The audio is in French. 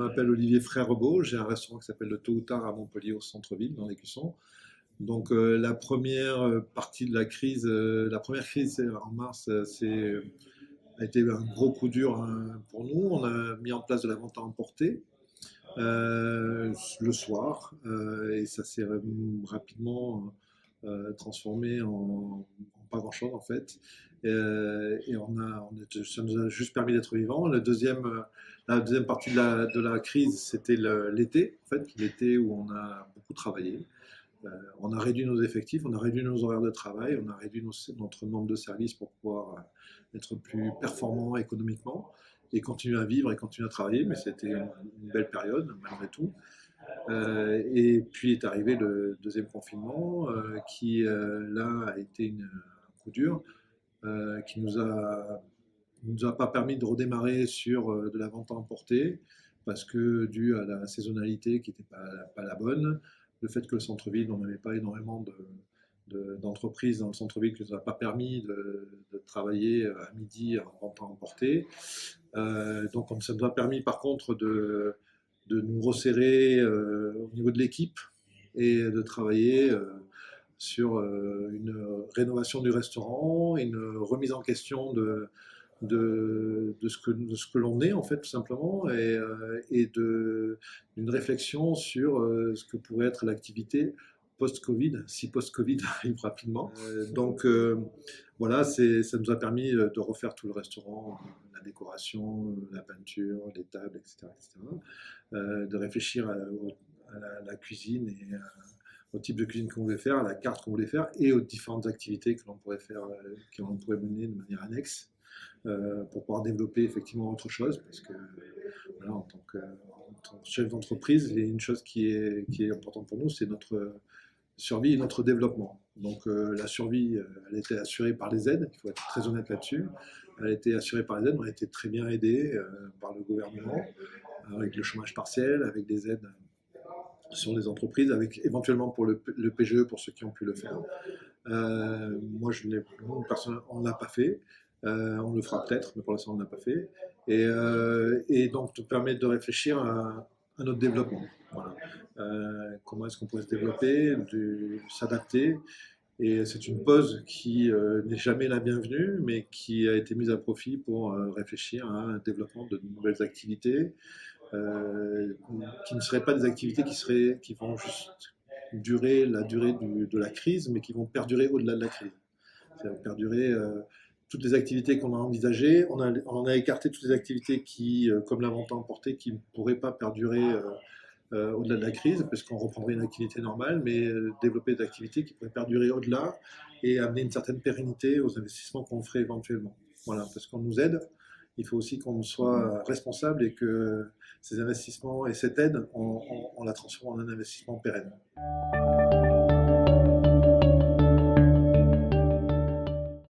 m'appelle Olivier Frère-Rebaud, j'ai un restaurant qui s'appelle le Tôt ou Tard à Montpellier au centre-ville, dans l'Écusson. Donc la première partie de la crise, la première crise en mars, a été un gros coup dur hein, pour nous. On a mis en place de la vente à emporter le soir et ça s'est rapidement transformé en pas grand-chose en fait. Et ça nous a juste permis d'être vivants. La deuxième partie de la crise, c'était l'été, en fait, l'été où on a beaucoup travaillé. On a réduit nos effectifs, on a réduit nos horaires de travail, on a réduit notre nombre de services pour pouvoir être plus performants économiquement et continuer à vivre et continuer à travailler. Mais c'était une belle période malgré tout. Et puis est arrivé le deuxième confinement qui là a été un coup dur, qui nous a pas permis de redémarrer sur de la vente à emporter parce que dû à la saisonnalité qui n'était pas la bonne, le fait que le centre-ville, on n'avait pas énormément d'entreprises dans le centre-ville qui ne nous a pas permis de travailler à midi en vente à emporter. Donc ça nous a permis par contre de nous resserrer au niveau de l'équipe et de travailler sur une rénovation du restaurant, une remise en question de ce que l'on est en fait tout simplement et d'une réflexion sur ce que pourrait être l'activité post-Covid, si post-Covid arrive rapidement. Voilà, ça nous a permis de refaire tout le restaurant, la décoration, la peinture, les tables, etc. etc. De réfléchir la cuisine et au type de cuisine qu'on voulait faire, à la carte qu'on voulait faire et aux différentes activités que l'on pourrait faire, que l'on pourrait mener de manière annexe pour pouvoir développer effectivement autre chose. Parce que voilà, en tant que chef d'entreprise, il y a une chose qui est importante pour nous, c'est notre survie et notre développement. Donc la survie, elle était assurée par les aides, il faut être très honnête là-dessus. Elle a été assurée par les aides, on a été très bien aidés par le gouvernement, avec le chômage partiel, avec des aides sur les entreprises, avec éventuellement pour le PGE pour ceux qui ont pu le faire. Moi, on ne l'a pas fait. On le fera peut-être, mais pour l'instant, on ne l'a pas fait. Et donc, nous permettre de réfléchir à notre développement. Voilà. Comment est-ce qu'on pourrait se développer, s'adapter. Et c'est une pause qui n'est jamais la bienvenue, mais qui a été mise à profit pour réfléchir à un développement de nouvelles activités, qui ne seraient pas des activités qui vont juste durer la durée de la crise, mais qui vont perdurer au-delà de la crise. Ça va perdurer toutes les activités qu'on a envisagées. On en a écarté toutes les activités qui, comme la vente à emporter, qui ne pourraient pas perdurer au-delà de la crise, parce qu'on reprendrait une activité normale, mais développer des activités qui pourraient perdurer au-delà et amener une certaine pérennité aux investissements qu'on ferait éventuellement. Voilà, parce qu'on nous aide, il faut aussi qu'on soit responsable et que ces investissements et cette aide, on la transforme en un investissement pérenne.